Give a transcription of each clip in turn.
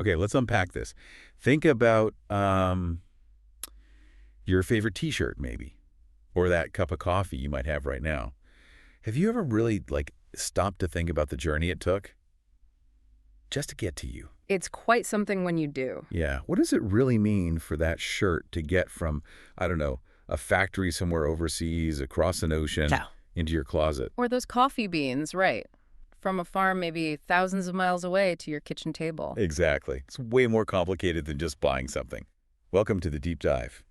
Okay, let's unpack this. Think about your favorite T-shirt, maybe, or that cup of coffee you might have right now. Have you ever really, stopped to think about the journey it took just to get to you? It's quite something when you do. Yeah. What does it really mean for that shirt to get from, I don't know, a factory somewhere overseas, across an ocean, Yeah. into your closet? Or those coffee beans, right? From a farm maybe thousands of miles away to your kitchen table. Exactly. It's way more complicated than just buying something. Welcome to the Deep Dive.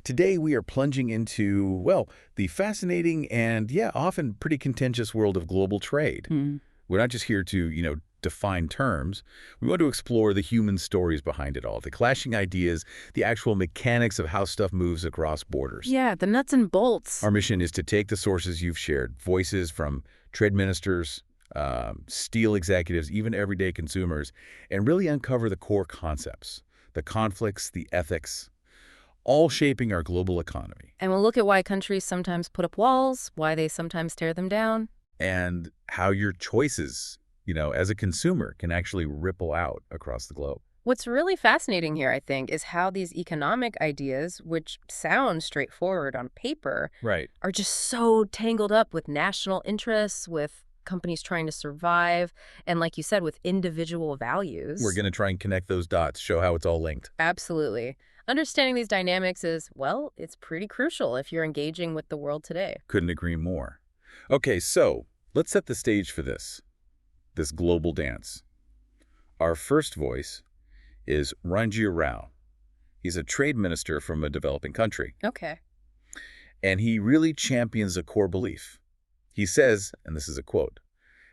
Today we are plunging into, well, the fascinating and, yeah, often pretty contentious world of global trade. We're not just here to, define terms. We want to explore the human stories behind it all, the clashing ideas, the actual mechanics of how stuff moves across borders. Yeah, the nuts and bolts. Our mission is to take the sources you've shared, voices from trade ministers, steel executives, even everyday consumers, and really uncover the core concepts, the conflicts, the ethics, all shaping our global economy. And we'll look at why countries sometimes put up walls, why they sometimes tear them down. And how your choices, as a consumer, can actually ripple out across the globe. What's really fascinating here, I think, is how these economic ideas, which sound straightforward on paper, Right. are just so tangled up with national interests, with companies trying to survive, and like you said, with individual values. We're going to try and connect those dots, show how it's all linked. Absolutely. Understanding these dynamics is, well, it's pretty crucial if you're engaging with the world today. Couldn't agree more. Okay, so let's set the stage for this global dance. Our first voice is Ranjit Rao. He's a trade minister from a developing country. Okay. And he really champions a core belief. He says, and this is a quote,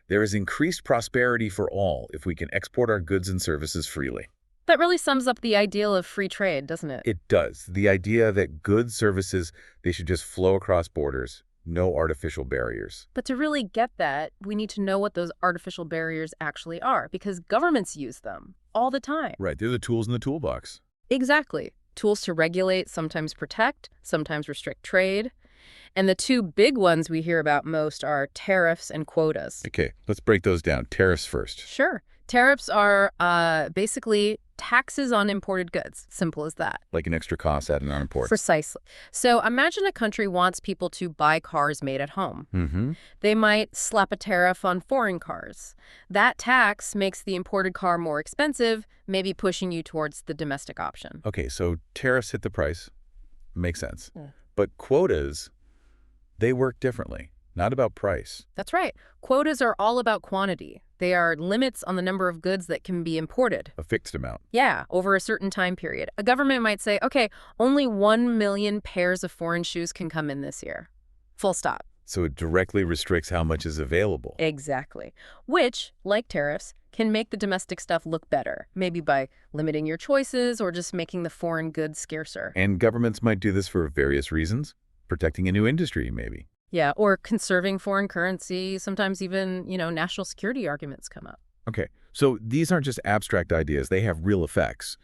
"There is increased prosperity for all if we can export our goods and services freely." That really sums up the ideal of free trade, doesn't it? It does. The idea that goods, services, they should just flow across borders, no artificial barriers. But to really get that, we need to know what those artificial barriers actually are, because governments use them all the time. Right, they're the tools in the toolbox. Exactly. Tools to regulate, sometimes protect, sometimes restrict trade. And the two big ones we hear about most are tariffs and quotas. Okay, let's break those down. Tariffs first. Sure. Tariffs are basically taxes on imported goods. Simple as that. Like an extra cost added on imports. Precisely. So imagine a country wants people to buy cars made at home. They might slap a tariff on foreign cars. That tax makes the imported car more expensive, maybe pushing you towards the domestic option. Okay, so tariffs hit the price. Makes sense. But quotas, they work differently. Not about price. That's right. Quotas are all about quantity. They are limits on the number of goods that can be imported. A fixed amount. Yeah, over a certain time period. A government might say, okay, only 1 million pairs of foreign shoes can come in this year. Full stop. So it directly restricts how much is available. Exactly. Which, like tariffs, can make the domestic stuff look better, maybe by limiting your choices or just making the foreign goods scarcer. And governments might do this for various reasons. Protecting a new industry, maybe. Yeah, or conserving foreign currency. Sometimes even, national security arguments come up. Okay, so these aren't just abstract ideas. They have real effects.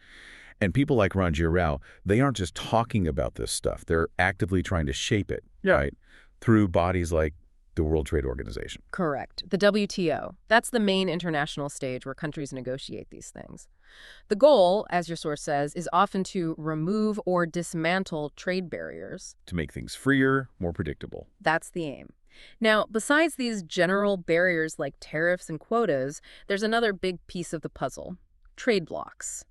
And people like Ranjit Rao, they aren't just talking about this stuff. They're actively trying to shape it, right? Through bodies like the World Trade Organization. Correct. The WTO. That's the main international stage where countries negotiate these things. The goal, as your source says, is often to remove or dismantle trade barriers. To make things freer, more predictable. That's the aim. Now, besides these general barriers like tariffs and quotas, there's another big piece of the puzzle: trade blocs,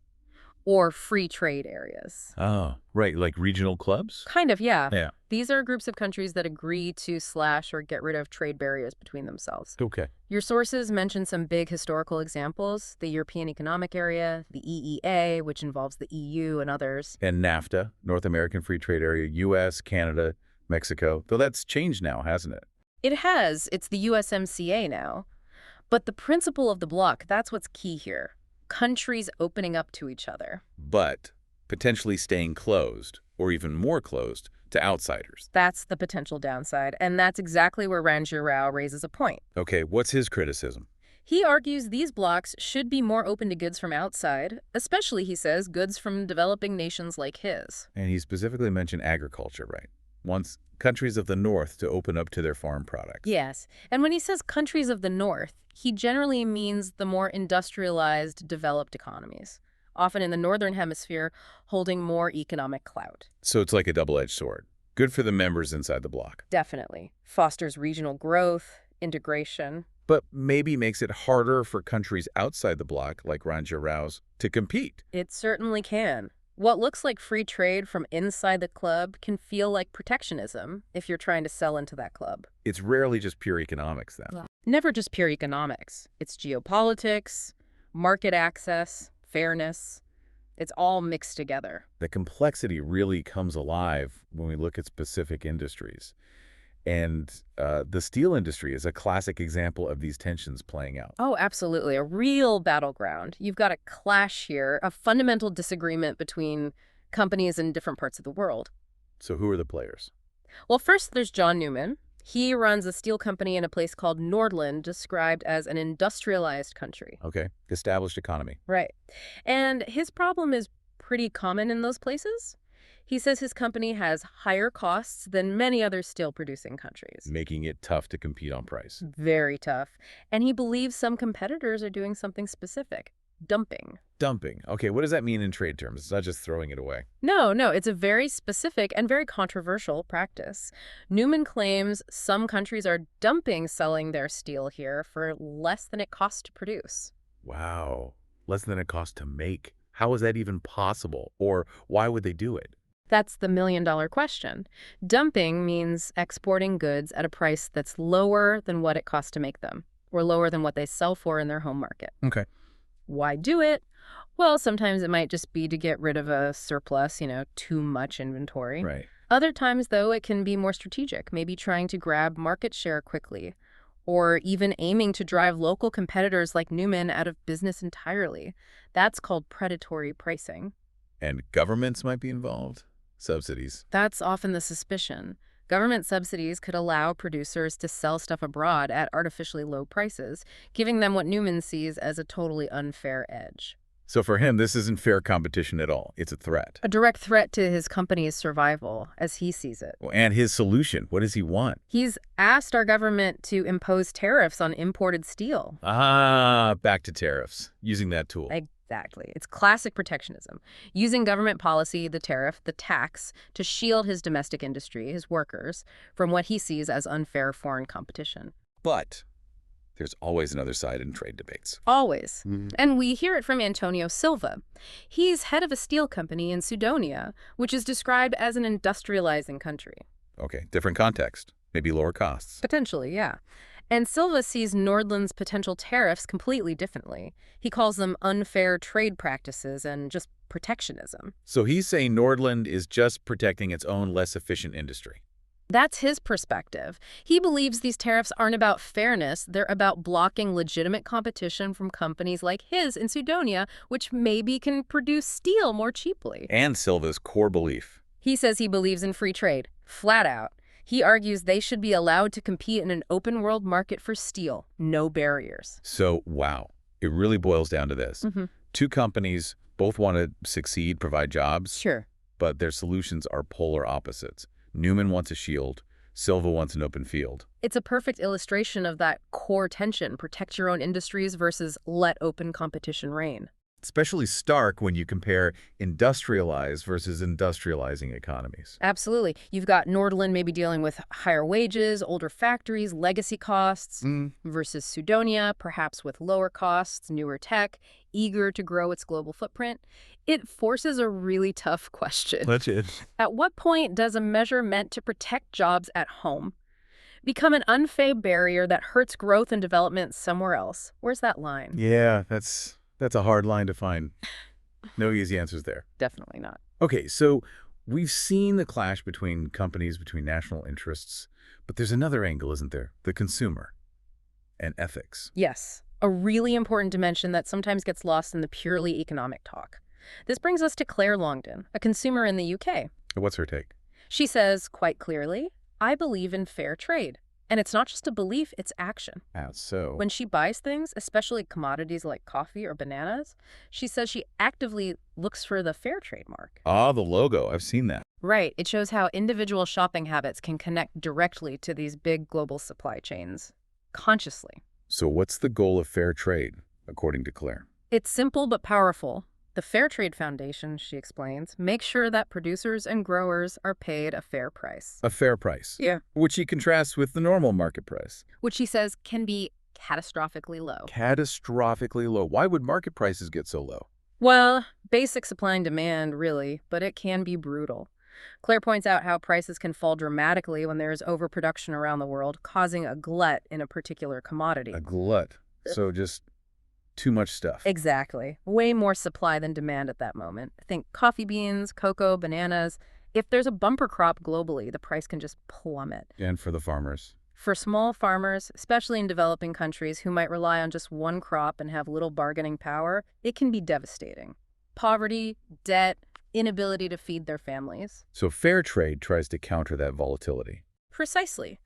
or free trade areas. Oh, right, like regional clubs? Kind of, yeah. Yeah. These are groups of countries that agree to slash or get rid of trade barriers between themselves. Okay. Your sources mention some big historical examples: the European Economic Area, the EEA, which involves the EU and others. And NAFTA, North American Free Trade Area, U.S., Canada, Mexico. Though that's changed now, hasn't it? It has. It's the USMCA now. But the principle of the bloc, that's what's key here. Countries opening up to each other. But potentially staying closed, or even more closed, to outsiders. That's the potential downside, and that's exactly where Ranjit Rao raises a point. Okay, what's his criticism? He argues these blocs should be more open to goods from outside, especially, he says, goods from developing nations like his. And he specifically mentioned agriculture, right? wants countries of the North to open up to their farm products. Yes. And when he says countries of the North, he generally means the more industrialized, developed economies, often in the Northern Hemisphere, holding more economic clout. So it's like a double-edged sword. Good for the members inside the bloc. Definitely. Fosters regional growth, integration. But maybe makes it harder for countries outside the bloc, like Ranja Rao's, to compete. It certainly can. What looks like free trade from inside the club can feel like protectionism if you're trying to sell into that club. It's rarely just pure economics, then. Never just pure economics. It's geopolitics, market access, fairness. It's all mixed together. The complexity really comes alive when we look at specific industries. And the steel industry is a classic example of these tensions playing out. Oh, absolutely. A real battleground. You've got a clash here, a fundamental disagreement between companies in different parts of the world. So who are the players? Well, first there's John Newman. He runs a steel company in a place called Nordland, described as an industrialized country. Okay, established economy. Right. And his problem is pretty common in those places. He says his company has higher costs than many other steel-producing countries. Making it tough to compete on price. Very tough. And he believes some competitors are doing something specific. Dumping. Dumping. Okay, what does that mean in trade terms? It's not just throwing it away. No, it's a very specific and very controversial practice. Newman claims some countries are dumping selling their steel here for less than it costs to produce. Wow. Less than it costs to make. How is that even possible? Or why would they do it? That's the million-dollar question. Dumping means exporting goods at a price that's lower than what it costs to make them, or lower than what they sell for in their home market. Okay. Why do it? Well, sometimes it might just be to get rid of a surplus, too much inventory. Right. Other times, though, it can be more strategic, maybe trying to grab market share quickly, or even aiming to drive local competitors like Newman out of business entirely. That's called predatory pricing. And governments might be involved? Subsidies. That's often the suspicion. Government subsidies could allow producers to sell stuff abroad at artificially low prices, giving them what Newman sees as a totally unfair edge. So for him, this isn't fair competition at all. It's a threat. A direct threat to his company's survival, as he sees it. And his solution, what does he want? He's asked our government to impose tariffs on imported steel. Back to tariffs, using that tool. Exactly. It's classic protectionism, using government policy, the tariff, the tax, to shield his domestic industry, his workers, from what he sees as unfair foreign competition. But there's always another side in trade debates. Always. And we hear it from Antonio Silva. He's head of a steel company in Sudonia, which is described as an industrializing country. Okay, different context. Maybe lower costs. Potentially, yeah. And Silva sees Nordland's potential tariffs completely differently. He calls them unfair trade practices and just protectionism. So he's saying Nordland is just protecting its own less efficient industry. That's his perspective. He believes these tariffs aren't about fairness. They're about blocking legitimate competition from companies like his in Sudonia, which maybe can produce steel more cheaply. And Silva's core belief. He says he believes in free trade, flat out. He argues they should be allowed to compete in an open world market for steel, no barriers. So, wow, it really boils down to this. Two companies both want to succeed, provide jobs. Sure. But their solutions are polar opposites. Newman wants a shield. Silva wants an open field. It's a perfect illustration of that core tension, protect your own industries versus let open competition reign. Especially stark when you compare industrialized versus industrializing economies. Absolutely. You've got Nordland maybe dealing with higher wages, older factories, legacy costs, versus Sudonia, perhaps with lower costs, newer tech, eager to grow its global footprint. It forces a really tough question. That's it. At what point does a measure meant to protect jobs at home become an unfair barrier that hurts growth and development somewhere else? Where's that line? Yeah, that's a hard line to find. No easy answers there. Definitely not. Okay, so we've seen the clash between companies, between national interests, but there's another angle, isn't there? The consumer and ethics. Yes, a really important dimension that sometimes gets lost in the purely economic talk. This brings us to Claire Longdon, a consumer in the UK. What's her take? She says, quite clearly, I believe in fair trade. And it's not just a belief, it's action. How so? When she buys things, especially commodities like coffee or bananas, she says she actively looks for the fair trade mark. Ah, the logo. I've seen that. Right. It shows how individual shopping habits can connect directly to these big global supply chains, consciously. So what's the goal of fair trade, according to Claire? It's simple but powerful. The Fair Trade Foundation, she explains, makes sure that producers and growers are paid a fair price. A fair price. Yeah. Which he contrasts with the normal market price. Which she says can be catastrophically low. Catastrophically low. Why would market prices get so low? Well, basic supply and demand, really, but it can be brutal. Claire points out how prices can fall dramatically when there is overproduction around the world, causing a glut in a particular commodity. A glut. So just too much stuff. Exactly. Way more supply than demand at that moment. Think coffee beans, cocoa, bananas. If there's a bumper crop globally, the price can just plummet. And for the farmers. For small farmers, especially in developing countries who might rely on just one crop and have little bargaining power, it can be devastating. Poverty, debt, inability to feed their families. So fair trade tries to counter that volatility. Precisely.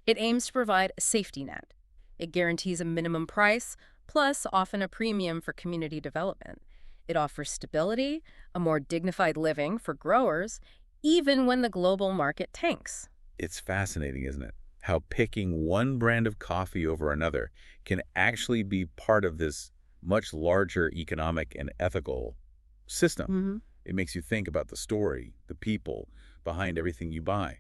It aims to provide a safety net. It guarantees a minimum price, plus often a premium for community development. It offers stability, a more dignified living for growers, even when the global market tanks. It's fascinating, isn't it? How picking one brand of coffee over another can actually be part of this much larger economic and ethical system. It makes you think about the story, the people behind everything you buy.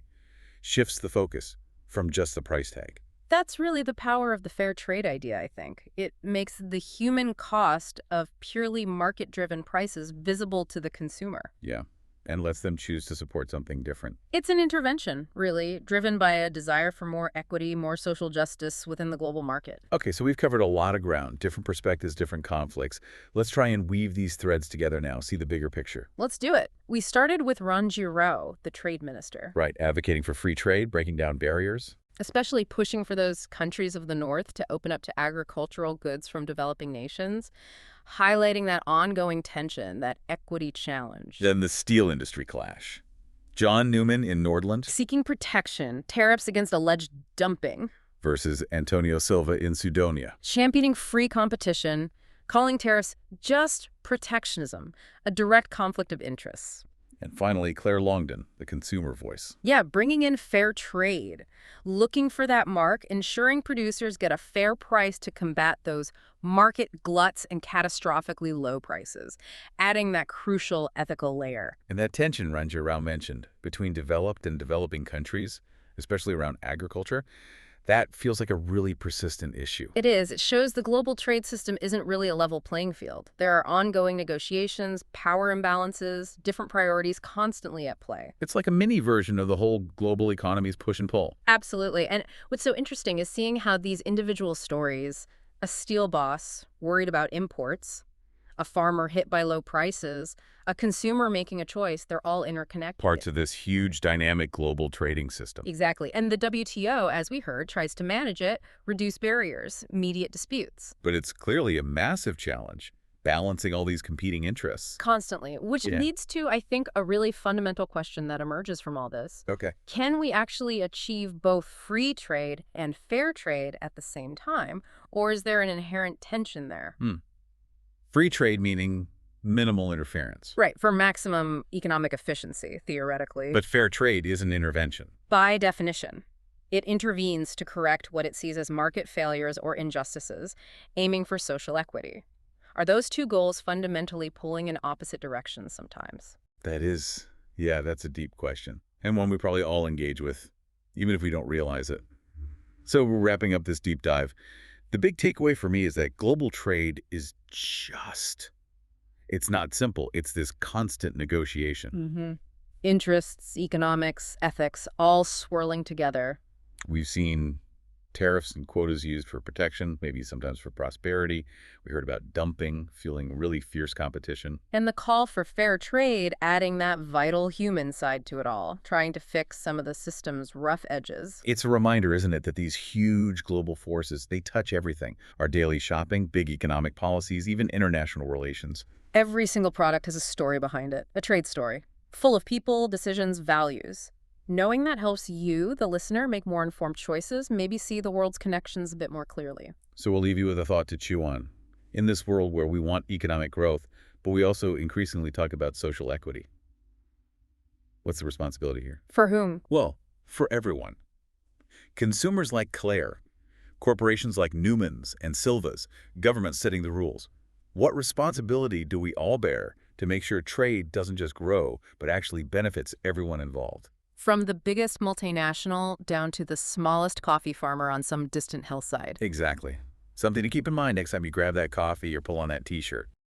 Shifts the focus from just the price tag. That's really the power of the fair trade idea, I think. It makes the human cost of purely market-driven prices visible to the consumer. Yeah, and lets them choose to support something different. It's an intervention, really, driven by a desire for more equity, more social justice within the global market. Okay, so we've covered a lot of ground, different perspectives, different conflicts. Let's try and weave these threads together now, see the bigger picture. Let's do it. We started with Ranjiro, the trade minister. Right, advocating for free trade, breaking down barriers. Especially pushing for those countries of the North to open up to agricultural goods from developing nations, highlighting that ongoing tension, that equity challenge. Then the steel industry clash. John Newman in Nordland Seeking protection, tariffs against alleged dumping. versus Antonio Silva in Sudonia. Championing free competition, calling tariffs just protectionism, a direct conflict of interests. And finally, Claire Longden, the consumer voice. Yeah, bringing in fair trade, looking for that mark, ensuring producers get a fair price to combat those market gluts and catastrophically low prices, adding that crucial ethical layer. And that tension Ranjit Rao mentioned between developed and developing countries, especially around agriculture, that feels like a really persistent issue. It is. It shows the global trade system isn't really a level playing field. There are ongoing negotiations, power imbalances, different priorities constantly at play. It's like a mini version of the whole global economy's push and pull. Absolutely. And what's so interesting is seeing how these individual stories, a steel boss worried about imports, a farmer hit by low prices, a consumer making a choice, they're all interconnected. Parts of this huge dynamic global trading system. Exactly. And the WTO, as we heard, tries to manage it, reduce barriers, mediate disputes. But it's clearly a massive challenge, balancing all these competing interests. Constantly, which leads to, I think, a really fundamental question that emerges from all this. Okay. Can we actually achieve both free trade and fair trade at the same time? Or is there an inherent tension there? Free trade meaning minimal interference. Right, for maximum economic efficiency, theoretically. But fair trade is an intervention. By definition, it intervenes to correct what it sees as market failures or injustices, aiming for social equity. Are those two goals fundamentally pulling in opposite directions sometimes? That's a deep question. And one we probably all engage with, even if we don't realize it. So we're wrapping up this deep dive. The big takeaway for me is that global trade is it's not simple. It's this constant negotiation. Interests, economics, ethics, all swirling together. We've seen tariffs and quotas used for protection, maybe sometimes for prosperity. We heard about dumping, fueling really fierce competition. And the call for fair trade adding that vital human side to it all, trying to fix some of the system's rough edges. It's a reminder, isn't it, that these huge global forces, they touch everything. Our daily shopping, big economic policies, even international relations. Every single product has a story behind it, a trade story, full of people, decisions, values. Knowing that helps you, the listener, make more informed choices, maybe see the world's connections a bit more clearly. So we'll leave you with a thought to chew on. In this world where we want economic growth, but we also increasingly talk about social equity, What's the responsibility here? For whom? Well, for everyone. Consumers like Claire, corporations like Newman's and Silva's, governments setting the rules. What responsibility do we all bear to make sure trade doesn't just grow, but actually benefits everyone involved? From the biggest multinational down to the smallest coffee farmer on some distant hillside. Exactly. Something to keep in mind next time you grab that coffee or pull on that T-shirt.